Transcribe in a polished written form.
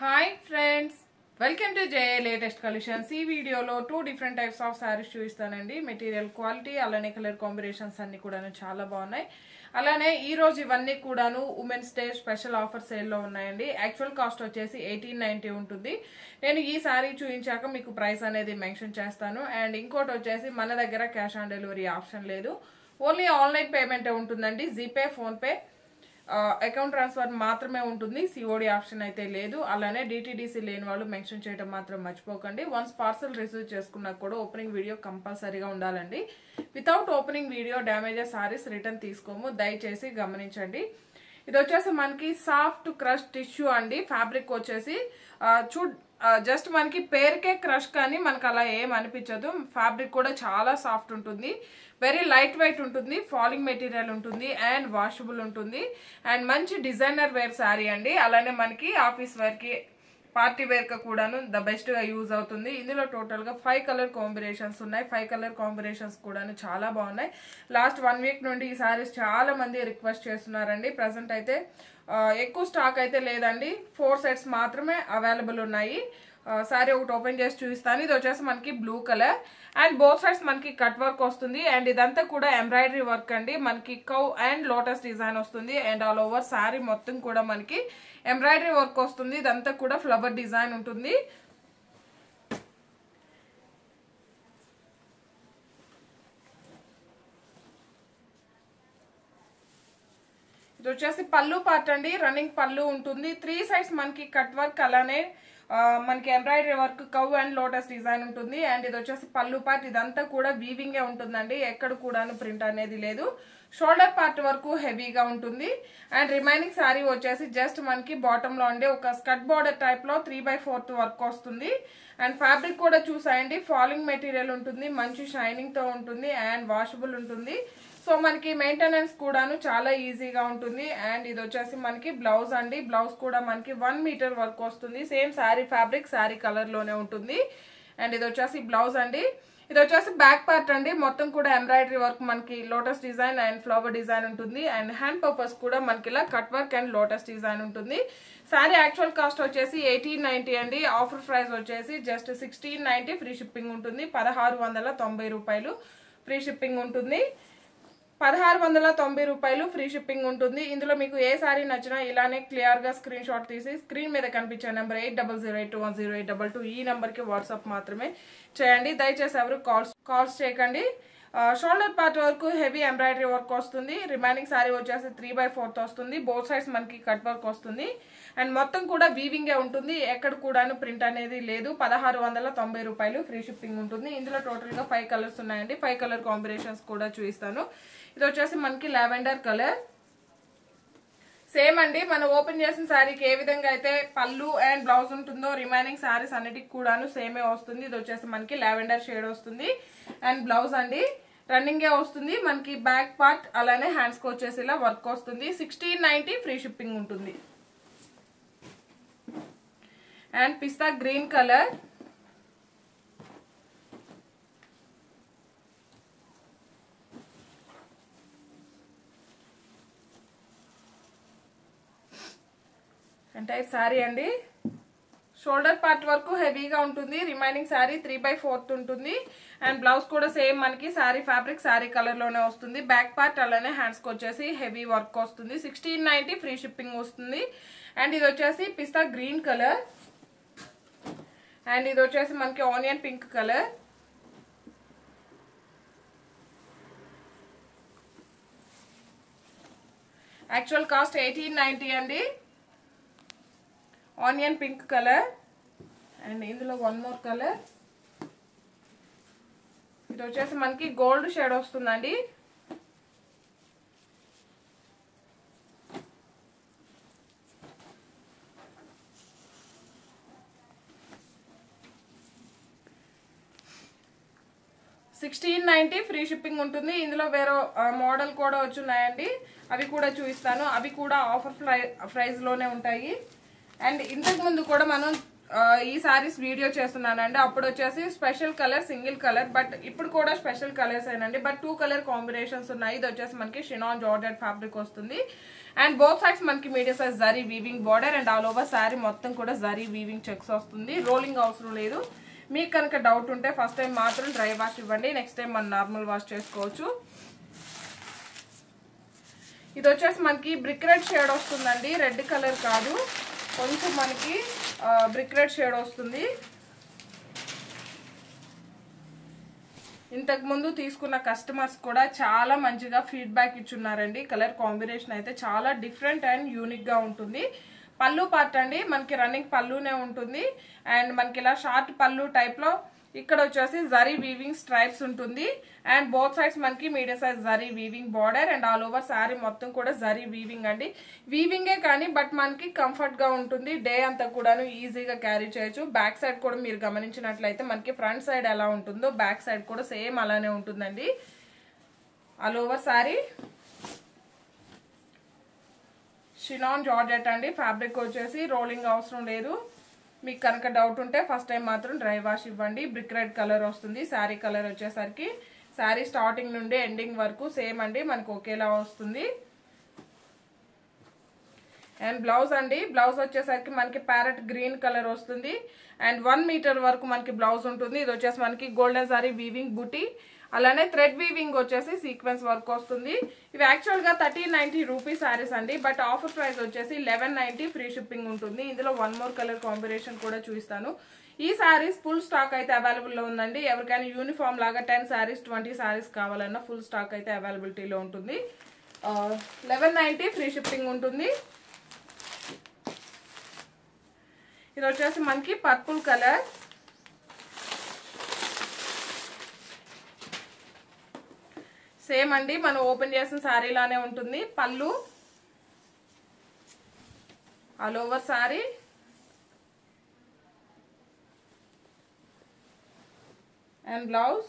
Hi friends, welcome to JA latest collections. Ee video lo two different types of sarees చూపిస్తానండి. Material quality అలానే colour combinations అన్ని కూడాను చాలా బాగున్నాయి. అలానే ఈ రోజు ఇవన్నీ కూడాను women's day special offer sale లో ఉన్నాయండి. యాక్చువల్ కాస్ట్ వచ్చేసి 1890 ఉంటుంది. నేను ఈ సారీ చూపించాక మీకు ప్రైస్ అనేది మెన్షన్ చేస్తాను. అండ్ ఇంకోటి వచ్చేసి మన దగ్గర క్యాష్ ఆన్ డెలివరీ ఆప్షన్ లేదు. ఓన్లీ ఆన్లైన్ పేమెంట్ ఉంటుందండి. GPay, phone pay, account transfer మాత్రమే ఉంటుంది. సిఓడి ఆప్షన్ అయితే లేదు. అలానే డిటిడిసి లేని వాళ్ళు మెన్షన్ చేయడం మాత్రం మర్చిపోకండి. వన్స్ పార్సల్ రిసీవ్ చేసుకున్నా కూడా ఓపెనింగ్ వీడియో కంపల్సరీగా ఉండాలండి. Without opening video damages saris return తీసుకోము, దయచేసి గమనించండి. ఇది వచ్చేసి మనకి సాఫ్ట్ క్రష్ టిష్యూ అండి. ఫ్యాబ్రిక్ వచ్చేసి జస్ట్ మనకి పేరుకే క్రష్ కానీ మనకు అలా ఏం అనిపించదు. ఫ్యాబ్రిక్ కూడా చాలా సాఫ్ట్ ఉంటుంది, వెరీ లైట్ వెయిట్ ఉంటుంది, ఫాలింగ్ మెటీరియల్ ఉంటుంది అండ్ వాషబుల్ ఉంటుంది. అండ్ మంచి డిజైనర్ వేర్ శారీ అండి. అలానే మనకి ఆఫీస్ వేర్ కి, పార్టీ వేర్ కి కూడాను ద బెస్ట్ గా యూజ్ అవుతుంది. ఇందులో టోటల్ గా 5 కలర్ కాంబినేషన్స్ ఉన్నాయి. 5 కలర్ కాంబినేషన్స్ కూడాను చాలా బాగున్నాయి. లాస్ట్ 1 వీక్ నుండి ఈ సారీస్ చాలా మంది రిక్వెస్ట్ చేస్తున్నారండి. ప్రెసెంట్ అయితే ఎక్కువ స్టాక్ అయితే లేదండి. 4 సెట్స్ మాత్రమే అవైలబుల్ ఉన్నాయి. సారీ ఒకటి ఓపెన్ చేసి చూపిస్తాను. ఇది వచ్చేసి మనకి blue colour and both sides మనకి కట్ వర్క్ వస్తుంది. అండ్ ఇదంతా కూడా ఎంబ్రాయిడరీ వర్క్ అండి. మనకి కౌ అండ్ లోటస్ డిజైన్ వస్తుంది. అండ్ ఆల్ ఓవర్ సారీ మొత్తం కూడా మనకి ఎంబ్రాయిడరీ వర్క్ వస్తుంది. ఇదంతా కూడా ఫ్లవర్ డిజైన్ ఉంటుంది. ఇది వచ్చేసి పళ్ళు పార్ట్ అండి. రన్నింగ్ పళ్ళు ఉంటుంది. 3 సైడ్స్ మనకి కట్ వర్క్, అలానే మనకి embroidery work, cow and lotus design ఉంటుంది. అండ్ ఇది వచ్చేసి పళ్ళు పార్ట్. ఇదంతా కూడా వీవింగే ఉంటుందండి. ఎక్కడ కూడాను ప్రింట్ అనేది లేదు. షోల్డర్ పార్ట్ వరకు హెవీగా ఉంటుంది. అండ్ రిమైనింగ్ సారీ వచ్చేసి జస్ట్ మనకి బాటమ్ లో ఉండే ఒక స్కర్ట్ బార్డర్ టైప్ లో 3/4 వర్క్ వస్తుంది. అండ్ ఫ్యాబ్రిక్ కూడా చూసాయండి, ఫాలింగ్ మెటీరియల్ ఉంటుంది, మంచి షైనింగ్ తో ఉంటుంది అండ్ వాషబుల్ ఉంటుంది. సో మనకి మెయింటెనెన్స్ కూడాను చాలా ఈజీగా ఉంటుంది. అండ్ ఇది వచ్చేసి మనకి బ్లౌజ్ అండి. బ్లౌజ్ కూడా మనకి 1 మీటర్ వర్క్ వస్తుంది. Same sari fabric, sari colour లోనే ఉంటుంది. అండ్ ఇది వచ్చేసి బ్లౌజ్ అండి. ఇది వచ్చేసి బ్యాక్ పార్ట్ అండి. మొత్తం కూడా ఎంబ్రాయిడరీ వర్క్, మనకి lotus design and flower design ఉంటుంది. అండ్ హ్యాండ్ పర్పస్ కూడా మనకి ఇలా cut work and lotus design ఉంటుంది. శారీ యాక్చువల్ కాస్ట్ వచ్చేసి 1890 అండి. ఆఫర్ ప్రైస్ వచ్చేసి జస్ట్ 1690. ఫ్రీ షిప్పింగ్ ఉంటుంది. 1690 రూపాయలు ఫ్రీ షిప్పింగ్ ఉంటుంది. 1690 రూపాయలు ఫ్రీ షిప్పింగ్ ఉంటుంది. ఇందులో మీకు ఏ సారీ నచ్చినా ఇలానే క్లియర్ గా స్క్రీన్ షాట్ తీసి స్క్రీన్ మీద కనిపించే నెంబర్ 8008210822 ఈ నెంబర్ కి వాట్సాప్ మాత్రమే చేయండి. దయచేసి ఎవరు కాల్స్ చేయకండి. షోల్డర్ పార్ట్ వరకు హెవీ ఎంబ్రాయిడరీ వర్క్ వస్తుంది. రిమైనింగ్ సారీ వచ్చేసి 3/4 వస్తుంది. బోత్ సైడ్స్ మనకి కట్ వర్క్ వస్తుంది. అండ్ మొత్తం కూడా వీవింగే ఉంటుంది. ఎక్కడ కూడాను ప్రింట్ అనేది లేదు. 1690 రూపాయలు ఫ్రీ షిప్పింగ్ ఉంటుంది. ఇందులో టోటల్ గా 5 కలర్స్ ఉన్నాయండి. 5 కలర్ కాంబినేషన్స్ కూడా చూపిస్తాను. ఇది వచ్చేసి మనకి లావెండర్ కలర్. సేమ్ అండి, మనం ఓపెన్ చేసిన శారీకి ఏ విధంగా అయితే పళ్ళు అండ్ బ్లౌజ్ ఉంటుందో రిమైనింగ్ శారీస్ అన్నిటికి కూడాను సేమే వస్తుంది. ఇది వచ్చేసి మనకి లావెండర్ షేడ్ వస్తుంది. అండ్ బ్లౌజ్ అండి రన్నింగే వస్తుంది. మనకి బ్యాక్ పార్ట్ అలానే హ్యాండ్స్ కి వచ్చేసి ఇలా వర్క్ వస్తుంది. 1690 ఫ్రీ షిప్పింగ్ ఉంటుంది. అండ్ పిస్తా గ్రీన్ కలర్. ఎంటైర్ శారీ అండి. షోల్డర్ పార్ట్ వరకు హెవీగా ఉంటుంది. రిమైనింగ్ శారీ 3/4 ఉంటుంది. అండ్ బ్లౌజ్ కూడా సేమ్ మనకి శారీ ఫ్యాబ్రిక్, శారీ కలర్ లోనే వస్తుంది. బ్యాక్ పార్ట్ అలానే హ్యాండ్స్ కి వచ్చేసి హెవీ వర్క్ వస్తుంది. 1690 ఫ్రీ షిప్పింగ్ వస్తుంది. అండ్ ఇది వచ్చేసి పిస్తా గ్రీన్ కలర్. అండ్ ఇది వచ్చేసి మనకి onion pink colour. Actual cost 1890 అండి. Onion pink colour. అండ్ ఇందులో 1 మోర్ కలర్. ఇది వచ్చేసి మనకి గోల్డ్ షేడ్ వస్తుందండి. $1690 ఫ్రీ షిప్పింగ్ ఉంటుంది. ఇందులో వేరే మోడల్ కూడా వచ్చున్నాయండి. అవి కూడా చూపిస్తాను. అవి కూడా ఆఫర్ ప్రైస్ లోనే ఉంటాయి. అండ్ ఇంతకు ముందు కూడా మనం ఈ సారీస్ వీడియో చేస్తున్నానండి. అప్పుడు వచ్చేసి special colour single colour, but ఇప్పుడు కూడా స్పెషల్ కలర్స్ ఏనండి. బట్ 2 కలర్ కాంబినేషన్స్ ఉన్నాయి. ఇది వచ్చేసి మనకి షినాన్ జార్జెట్ ఫ్యాబ్రిక్ వస్తుంది. అండ్ బోత్ సైడ్స్ మనకి medium size zari weaving border and all over sari మొత్తం కూడా జరీ వీవింగ్ చెక్స్ వస్తుంది. రోలింగ్ అవసరం లేదు. మీకు కనుక డౌట్ ఉంటే ఫస్ట్ టైం మాత్రం డ్రై వాష్ ఇవ్వండి, నెక్స్ట్ టైం మనం నార్మల్ వాష్ చేసుకోవచ్చు. ఇది వచ్చేసి మనకి బ్రిక్ రెడ్ షేడ్ వస్తుందండి, రెడ్ కలర్ కాదు, కొంచెం మనకి బ్రిక్ రెడ్ షేడ్ వస్తుంది. ఇంతకు ముందు తీసుకున్న కస్టమర్స్ కూడా చాలా మంచిగా ఫీడ్బ్యాక్ ఇచ్చున్నారండి. కలర్ కాంబినేషన్ అయితే చాలా డిఫరెంట్ అండ్ యూనిక్ గా ఉంటుంది. పళ్ళు పార్ట్ అండి మనకి రన్నింగ్ పళ్ళునే ఉంటుంది. అండ్ మనకి ఇలా షార్ట్ పళ్ళు టైప్ లో ఇక్కడ వచ్చేసి జరీ వీవింగ్ స్ట్రైప్స్ ఉంటుంది. అండ్ బోత్ సైడ్స్ మనకి medium size zari weaving border and all over sari మొత్తం కూడా జరీ వీవింగ్ అండి. వీవింగే కానీ బట్ మనకి కంఫర్ట్ గా ఉంటుంది. డే అంతా కూడాను ఈజీగా క్యారీ చేయొచ్చు. బ్యాక్ సైడ్ కూడా మీరు గమనించినట్లయితే మనకి ఫ్రంట్ సైడ్ ఎలా ఉంటుందో బ్యాక్ సైడ్ కూడా సేమ్ అలానే ఉంటుందండి. ఆల్ ఓవర్ శారీ షినాన్ జార్జెట్ అండి. ఫ్యాబ్రిక్ వచ్చేసి రోలింగ్ అవసరం లేదు. మీకు కనుక డౌట్ ఉంటే ఫస్ట్ టైం మాత్రం డ్రై వాష్ ఇవ్వండి. బ్రిక్ రెడ్ కలర్ వస్తుంది. శారీ కలర్ వచ్చేసరికి శారీ స్టార్టింగ్ నుండి ఎండింగ్ వరకు సేమ్ అండి, మనకు ఒకేలా వస్తుంది. అండ్ బ్లౌజ్ అండి, బ్లౌజ్ వచ్చేసరికి మనకి ప్యారెట్ గ్రీన్ కలర్ వస్తుంది. అండ్ 1 మీటర్ వరకు మనకి బ్లౌజ్ ఉంటుంది. ఇది వచ్చేసి మనకి గోల్డెన్ సారీ వీవింగ్ బుటీ, అలానే థ్రెడ్ వీవింగ్ వచ్చేసి సీక్వెన్స్ వర్క్ వస్తుంది. ఇవి యాక్చువల్ గా 1390 రూపీస్ సారీస్ అండి, బట్ ఆఫర్ ప్రైస్ వచ్చేసి 1190 ఫ్రీ షిప్పింగ్ ఉంటుంది. ఇందులో 1 మోర్ కలర్ కాంబినేషన్ కూడా చూపిస్తాను. ఈ సారీస్ ఫుల్ స్టాక్ అయితే అవైలబుల్ లో ఉందండి. ఎవరికైనా యూనిఫామ్ లాగా 10 సారీస్ 20 సారీస్ కావాలన్నా ఫుల్ స్టాక్ అయితే అవైలబిలిటీలో ఉంటుంది. 1190 ఫ్రీ షిప్పింగ్ ఉంటుంది. ఇది వచ్చేసి మనకి పర్పుల్ కలర్, సేమ్ అండి మనం ఓపెన్ చేసిన శారీ లానే ఉంటుంది. పళ్ళు all over sari and blouse